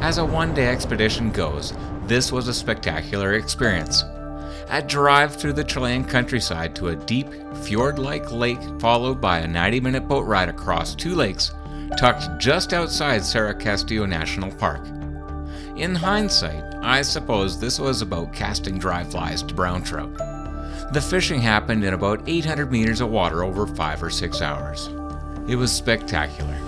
As a one-day expedition goes, this was a spectacular experience. A drive through the Chilean countryside to a deep, fjord-like lake followed by a 90-minute boat ride across 2 lakes tucked just outside Cerro Castillo National Park. In hindsight, I suppose this was about casting dry flies to brown trout. The fishing happened in about 800 meters of water over 5 or 6 hours. It was spectacular.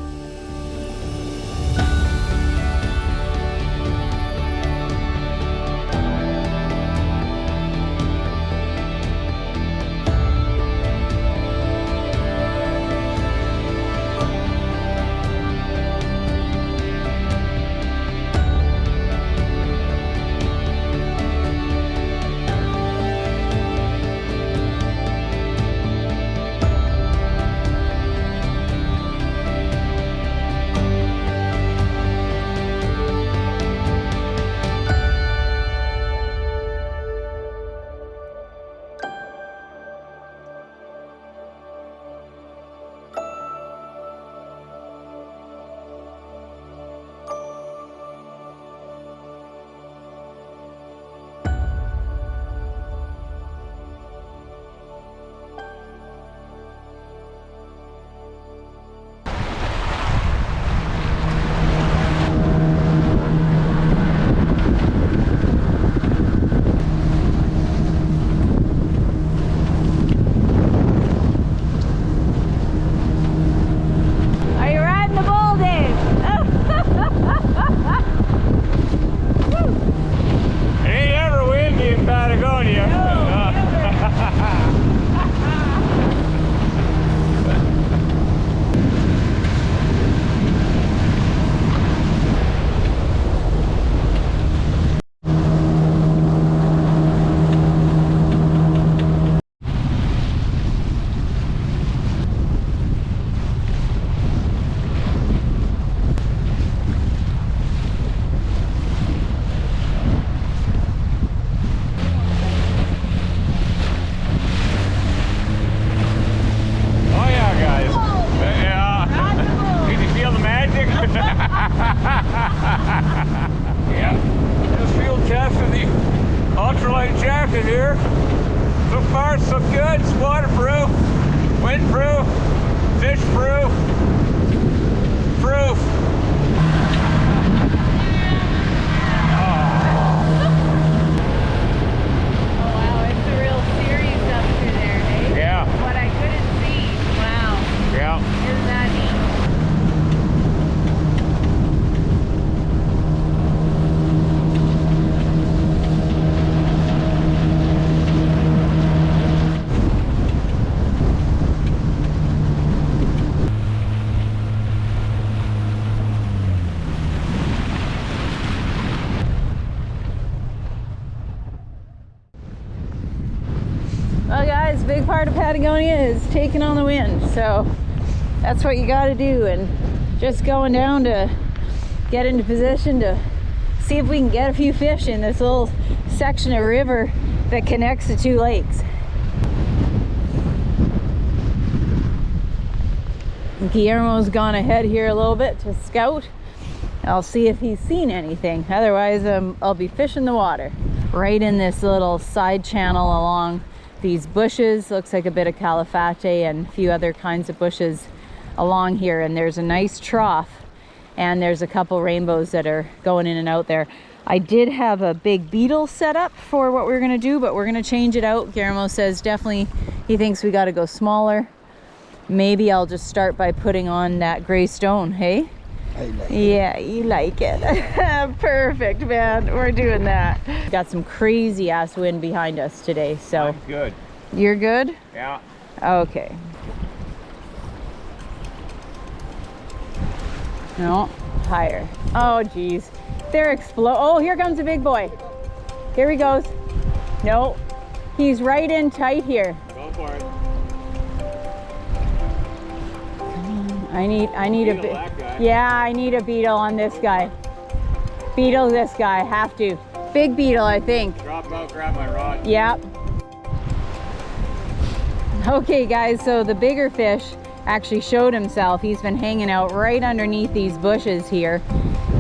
Well guys, big part of Patagonia is taking on the wind, so that's what you got to do, and just going down to get into position to see if we can get a few fish in this little section of river that connects the 2 lakes. Guillermo's gone ahead here a little bit to scout. I'll see if he's seen anything. Otherwise, I'll be fishing the water. Right in this little side channel along these bushes, looks like a bit of calafate and a few other kinds of bushes along here, and there's a nice trough and there's a couple rainbows that are going in and out there. I did have a big beetle set up for what we're gonna do, but we're gonna change it out. Guillermo says definitely he thinks we got to go smaller. Maybe I'll just start by putting on that gray stone. Hey, I like yeah, you like it. Perfect, man. We're doing that. Got some crazy ass wind behind us today, so I'm good. You're good? Yeah. Okay. No, higher. Oh geez, they're oh, here comes a big boy. Here he goes. No, he's right in tight here. Go for it. I need a bit. Yeah, I need a beetle on this guy. Beetle this guy, have to. Big beetle, I think. Drop out, grab my rod. Yep. Okay guys, so the bigger fish actually showed himself. He's been hanging out right underneath these bushes here.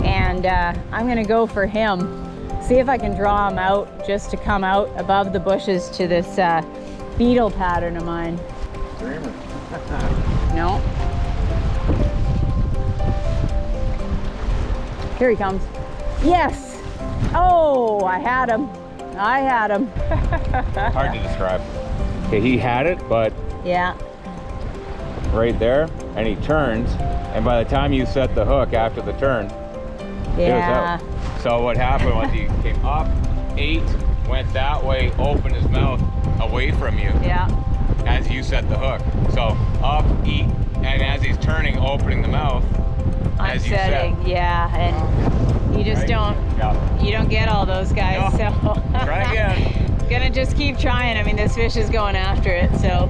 and I'm gonna go for him. See if I can draw him out just to come out above the bushes to this beetle pattern of mine. Dreamer. No. Here he comes. Yes! Oh, I had him. I had him. Hard to describe. Okay, he had it, but Yeah. right there, and he turns, and by the time you set the hook after the turn, Yeah. it was out. So what happened was he came up, ate, went that way, opened his mouth away from you Yeah. as you set the hook. So up, eat, and as he's turning, opening the mouth, I'm as you setting. set. Yeah, and you just Right? don't. Yeah. You don't get all those guys. No. So Try again. gonna just keep trying. I mean, this fish is going after it. So.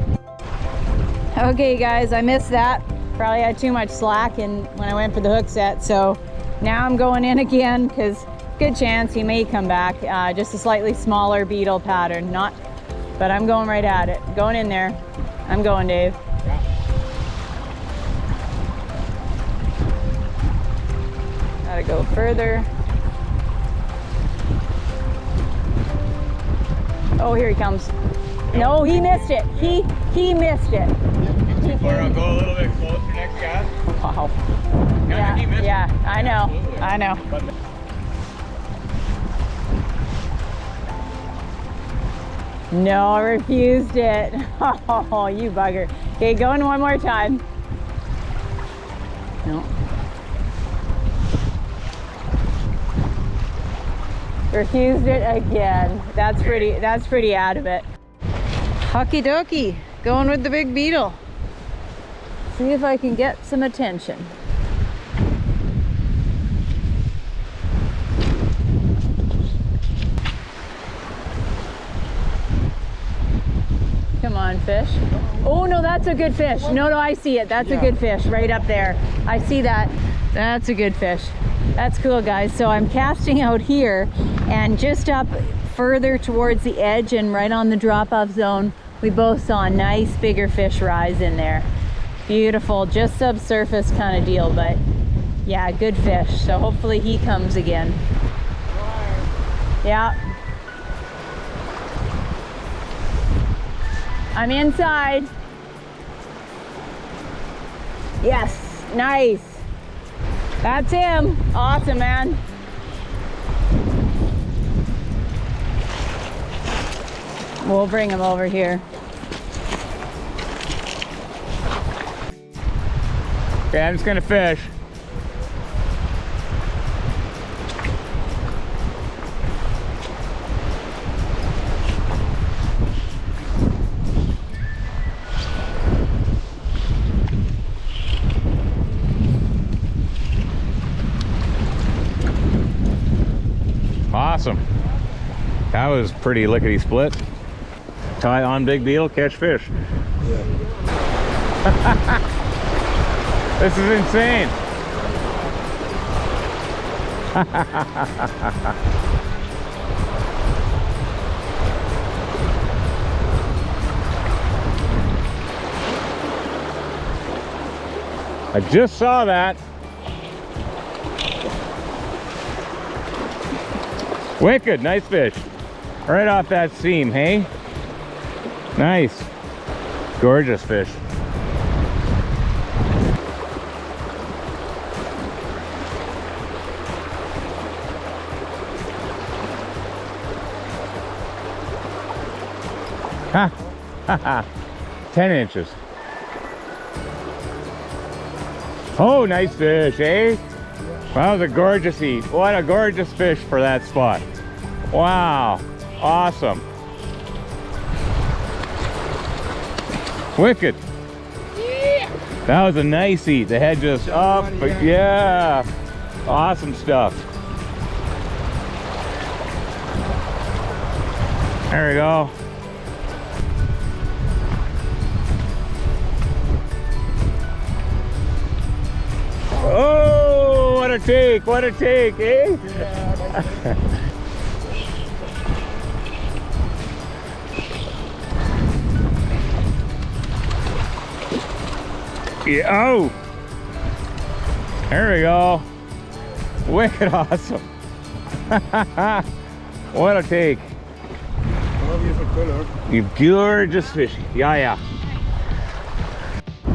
Okay, guys, I missed that. Probably had too much slack when I went for the hook set. So now I'm going in again because good chance he may come back. Just a slightly smaller beetle pattern, not. But I'm going right at it. Going in there. I'm going, Dave. Gotta go further. Oh, here he comes. No, he missed it. He missed it. Too far, I'll go a little bit closer next cast. Wow. Yeah, he missed it. Yeah, I know. Absolutely. I know. No, I refused it. Oh, you bugger. Okay, going one more time. No. Refused it again. That's pretty out of it. Hucky dokie, going with the big beetle. See if I can get some attention. Come on, fish. Oh no, that's a good fish. No, I see it. That's a good fish right up there. I see that. That's a good fish. That's cool, guys. So I'm casting out here, and just up further towards the edge and right on the drop-off zone, we both saw a nice bigger fish rise in there. Beautiful, just subsurface kind of deal, but yeah, good fish. So hopefully he comes again. Yeah. I'm inside. Yes, nice. That's him. Awesome, man. We'll bring him over here. Okay, I'm just gonna fish. Awesome. That was pretty lickety split. Tie on big beetle, catch fish. This is insane. I just saw that. Wicked, nice fish. Right off that seam, hey? Nice. Gorgeous fish. Ha! Ha ha! 10 inches. Oh, nice fish, eh? That was a gorgeous eat. What a gorgeous fish for that spot. Wow. Awesome. Wicked. Yeah. That was a nice eat. The head just up. But yeah. Awesome stuff. There we go. Oh, what a take, eh? Yeah, oh, there we go. Wicked awesome. What a take. You gorgeous fish. Yeah, yeah.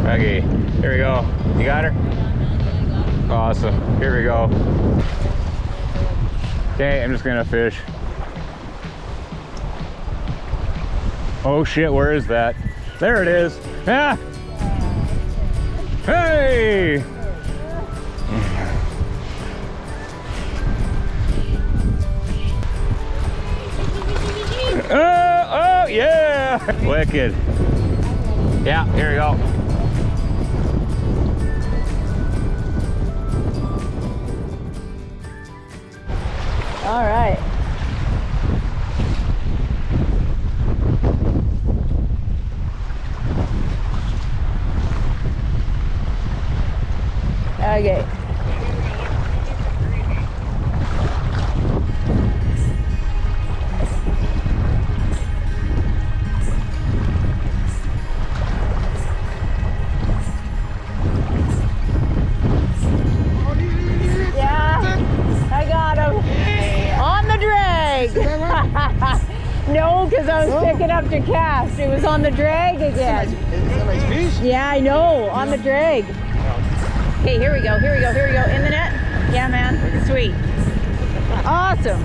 Okay, here we go. You got her? Awesome. Here we go. Okay, I'm just gonna fish. Oh shit, where is that? There it is. Ah! Hey! Oh yeah! Wicked. Yeah, here we go. All right. Okay. No, because I was picking up to cast. It was on the drag again. Is that nice fish? Yeah, I know. On the drag. Okay, here we go. Here we go. Here we go. In the net. Yeah, man. Sweet. Awesome.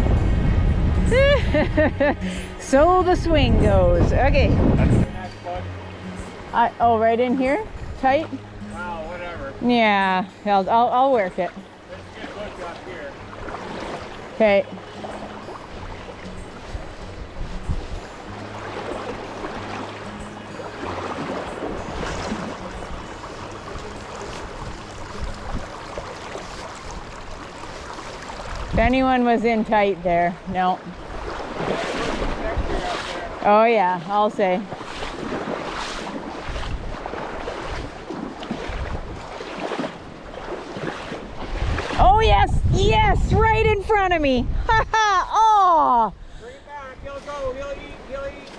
So the swing goes. Okay. Oh, right in here? Tight? Wow, whatever. Yeah. I'll work it. Let's get looked up here. Okay. If anyone was in tight there, no. Oh yeah, I'll say. Oh yes, yes, right in front of me. Ha ha, oh. Bring it back, he'll go, he'll eat, he'll eat.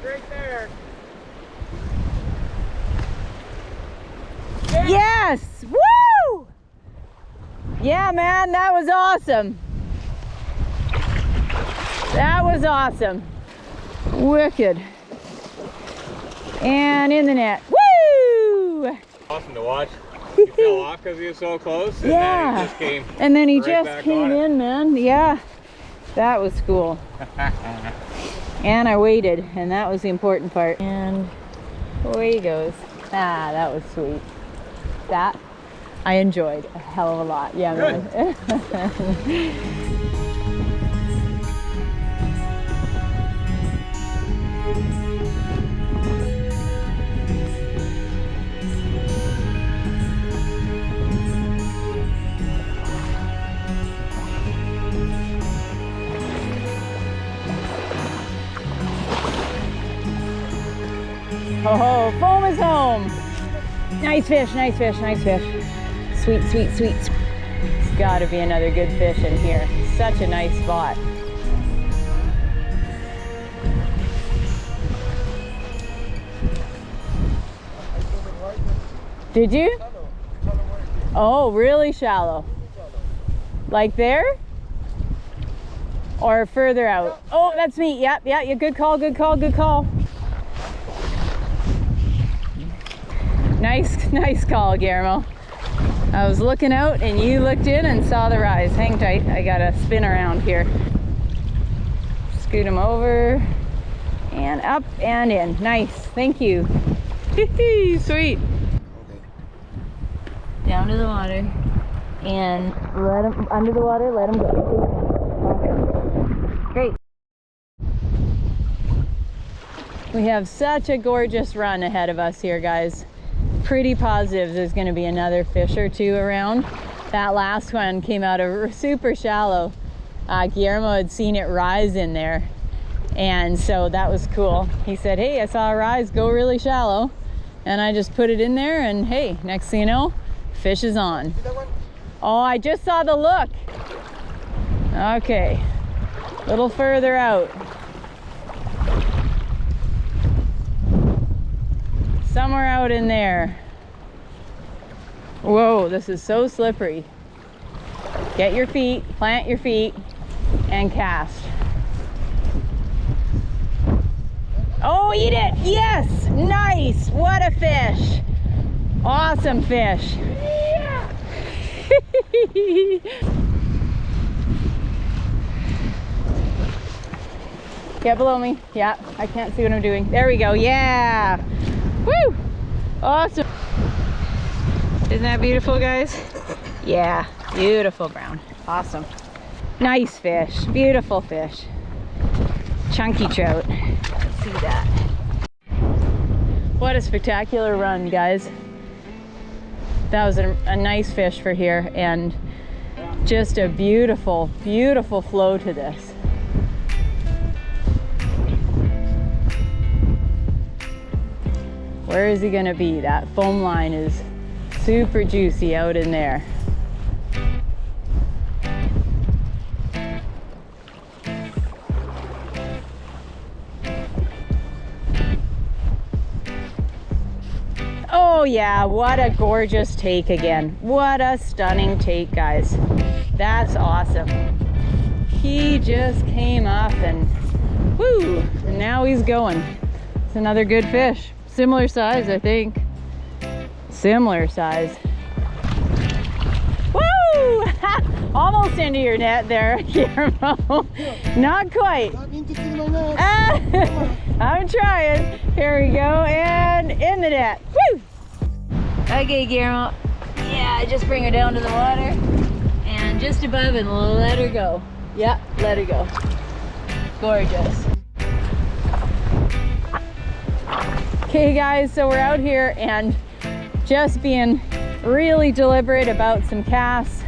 Right there. Yes, woo! Yeah, man, that was awesome. That was awesome. Wicked. And in the net. Woo! Awesome to watch. He fell off because he was so close, and Yeah. then he just came. And then he right just back came on it. in, man. Yeah, that was cool. And I waited, and that was the important part. And away he goes. Ah, that was sweet. That I enjoyed a hell of a lot. Yeah, Good. man. Oh, foam is home. Nice fish, nice fish, nice fish. Sweet, sweet, sweet. It's got to be another good fish in here. Such a nice spot. Did you? Oh, really shallow. Like there? Or further out? Oh, that's me. Yep, yeah, yeah, good call, good call, good call. Nice call, Guillermo. I was looking out and you looked in and saw the rise. Hang tight, I gotta spin around here. Scoot him over and up and in. Nice, thank you. Sweet. Down to the water and let him under the water, let him go. Great. We have such a gorgeous run ahead of us here, guys. Pretty positive there's going to be another fish or two around. That last one came out of super shallow. Guillermo had seen it rise in there, and so that was cool. He said, hey, I saw a rise go really shallow, and I just put it in there, and hey, next thing you know, fish is on. Oh, I just saw the look. Okay, a little further out. Somewhere out in there. Whoa, this is so slippery. Get your feet, plant your feet, and cast. Oh, eat it! Yes! Nice! What a fish! Awesome fish. Yeah. Get below me. Yeah, I can't see what I'm doing. There we go. Yeah! Woo! Awesome. Isn't that beautiful, guys? Yeah, beautiful brown. Awesome. Nice fish. Beautiful fish. Chunky trout. Let's see that. What a spectacular run, guys. That was a nice fish for here, and just a beautiful, beautiful flow to this. Where is he gonna be? That foam line is super juicy out in there. Oh yeah, what a gorgeous take again. What a stunning take, guys. That's awesome. He just came up and whoo, and now he's going. It's another good fish. Similar size, I think. Similar size. Woo! Almost into your net there, Guillermo. Not quite. I'm trying. Here we go, and in the net. Woo! Okay, Guillermo. Yeah, just bring her down to the water and just above and let her go. Yep, let her go. Gorgeous. Okay, guys, so we're out here and just being really deliberate about some casts.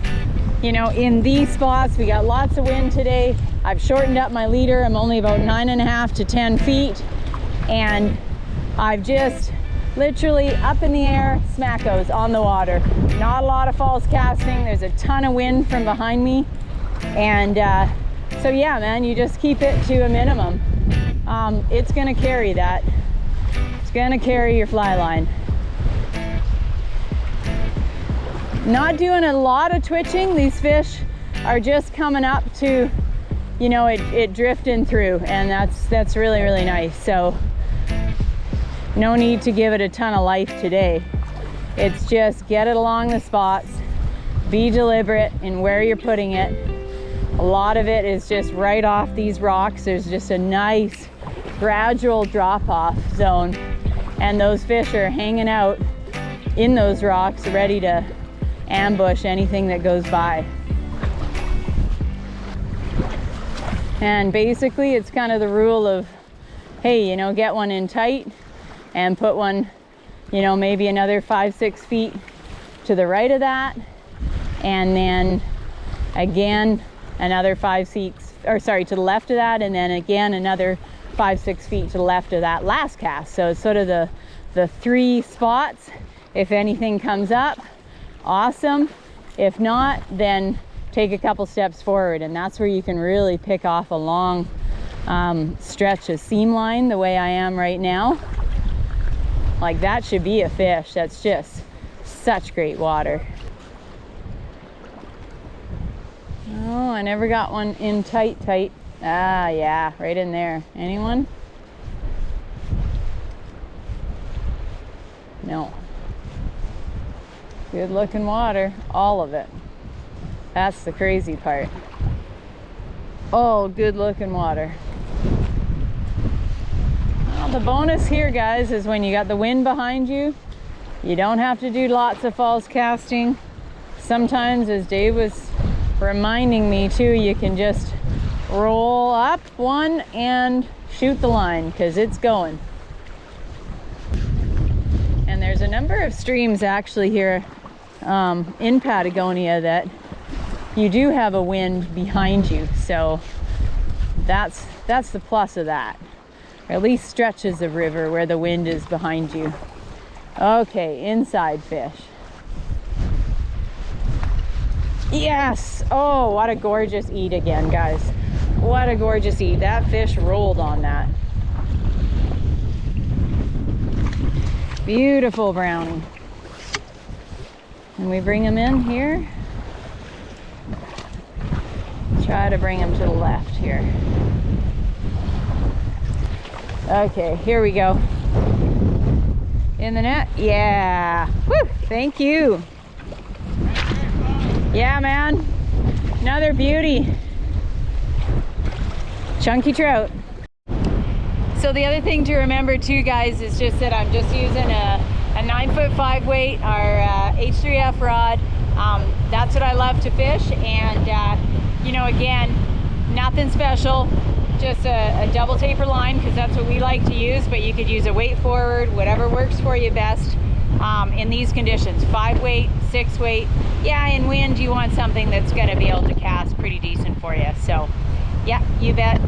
You know, in these spots, we got lots of wind today. I've shortened up my leader. I'm only about 9.5 to 10 feet. And I've just literally up in the air, smackos on the water. Not a lot of false casting. There's a ton of wind from behind me. And so yeah, man, you just keep it to a minimum. It's gonna carry that. It's gonna carry your fly line. Not doing a lot of twitching. These fish are just coming up to, you know, it drifting through, and that's really, really nice. So no need to give it a ton of life today. It's just get it along the spots, be deliberate in where you're putting it. A lot of it is just right off these rocks. There's just a nice gradual drop-off zone, and those fish are hanging out in those rocks ready to ambush anything that goes by. And basically it's kind of the rule of, hey, you know, get one in tight and put one, you know, maybe another 5-6 feet to the right of that, and then again another 5 feet, or sorry, to the left of that, and then again another 5-6 feet to the left of that last cast. So it's sort of the 3 spots. If anything comes up, awesome. If not, then take a couple steps forward, and that's where you can really pick off a long stretch of seam line the way I am right now. Like that should be a fish. That's just such great water. Oh, I never got one in tight. Ah, yeah, right in there. Anyone? No. Good looking water, all of it. That's the crazy part. Oh, good looking water. Well, the bonus here, guys, is when you got the wind behind you, you don't have to do lots of false casting. Sometimes, as Dave was reminding me too, you can just roll up one and shoot the line because it's going. And there's a number of streams actually here in Patagonia that you do have a wind behind you, so that's the plus of that. Or at least stretches of river where the wind is behind you. Okay, inside fish. Yes! Oh, what a gorgeous eat again, guys. What a gorgeous eat. That fish rolled on that. Beautiful brownie. And we bring him in here. Try to bring him to the left here. Okay, here we go. In the net? Yeah. Woo! Thank you. Yeah, man. Another beauty. Chunky trout. So the other thing to remember too, guys, is just that I'm just using a 9'5" weight, our H3F rod. That's what I love to fish, and you know, again, nothing special, just a double taper line, because that's what we like to use, but you could use a weight forward, whatever works for you best in these conditions. 5 weight, 6 weight. Yeah, in wind you want something that's going to be able to cast pretty decent for you. So yeah, you bet.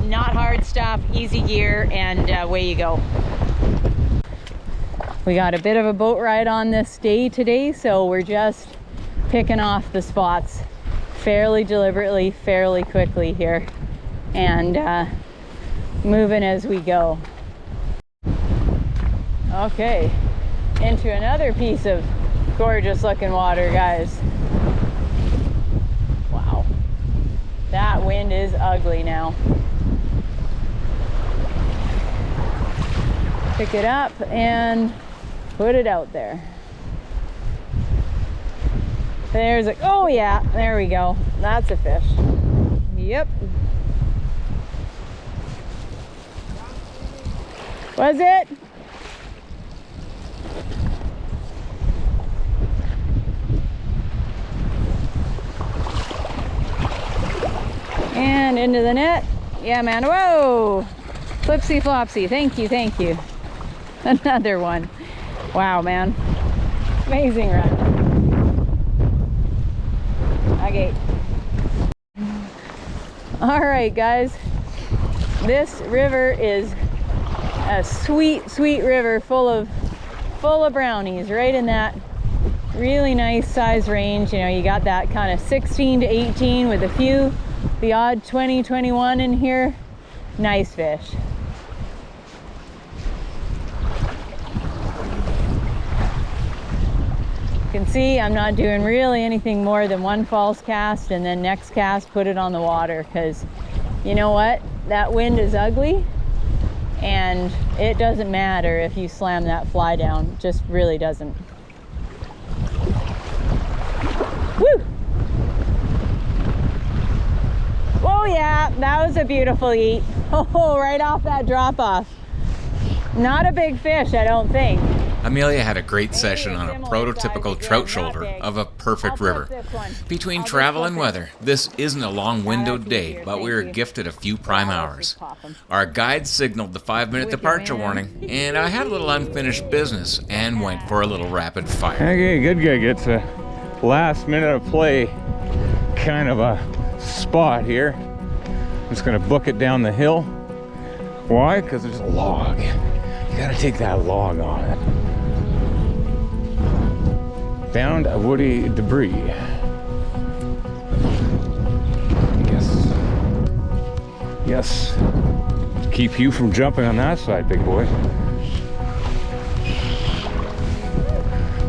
Not hard stuff, easy gear, and away you go. We got a bit of a boat ride on this day today, so we're just picking off the spots fairly deliberately, fairly quickly here, and moving as we go. Okay, into another piece of gorgeous looking water, guys. Wow, that wind is ugly now. Pick it up and put it out there. There's a, oh yeah, there we go. That's a fish. Yep. Was it? And into the net. Yeah, man. Whoa! Flipsy flopsy. Thank you, thank you. Another one. Wow, man. Amazing run. Okay. All right, guys. This river is a sweet, sweet river full of brownies, right in that really nice size range. You know, you got that kind of 16 to 18 with a few, the odd 20, 21 in here. Nice fish. You can see I'm not doing really anything more than one false cast, and then next cast put it on the water, because you know what, that wind is ugly and it doesn't matter if you slam that fly down. It just really doesn't. Woo! Oh yeah, that was a beautiful eat. Oh, right off that drop off. Not a big fish, I don't think. Amelia had a great session on a prototypical trout shoulder of a perfect river. Between travel and weather, this isn't a long windowed day, but we were gifted a few prime hours. Our guide signaled the 5-minute departure warning, and I had a little unfinished business and went for a little rapid fire. Okay, good gig. It's a last minute of play kind of a spot here. I'm just gonna book it down the hill. Why? Because there's a log. You gotta take that log on it. Found a woody debris. Yes. Keep you from jumping on that side, big boy.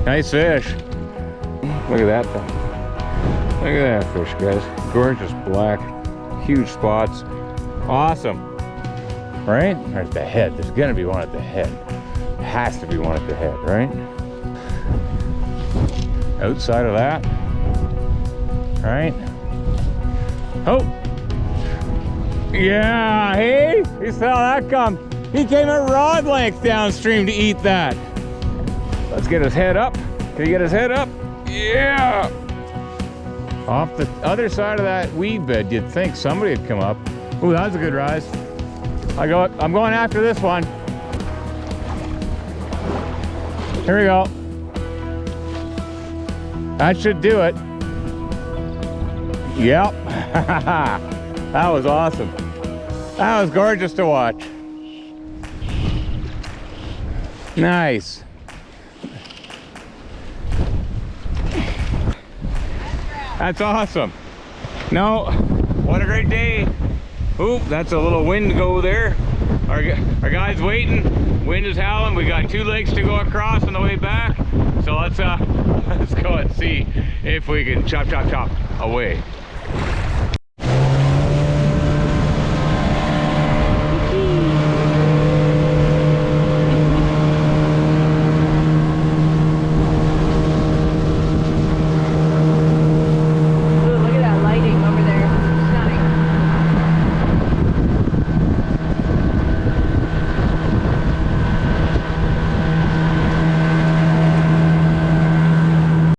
Nice fish. Look at that thing. Look at that fish, guys. Gorgeous black, huge spots. Awesome. Right? There's the head. There's gonna be one at the head. Has to be one at the head, right? Outside of that, right? Oh, yeah, hey, you saw that come. He came at rod length downstream to eat that. Let's get his head up. Can you get his head up? Yeah. Off the other side of that weed bed, you'd think somebody had come up. Ooh, that was a good rise. I'm going after this one. Here we go. That should do it. Yep. That was awesome. That was gorgeous to watch. Nice. That's awesome. No, what a great day. Oop, that's a little wind go there. Our guy's waiting. Wind is howling. We got 2 lakes to go across on the way back. So let's go and see if we can chop, chop, chop away.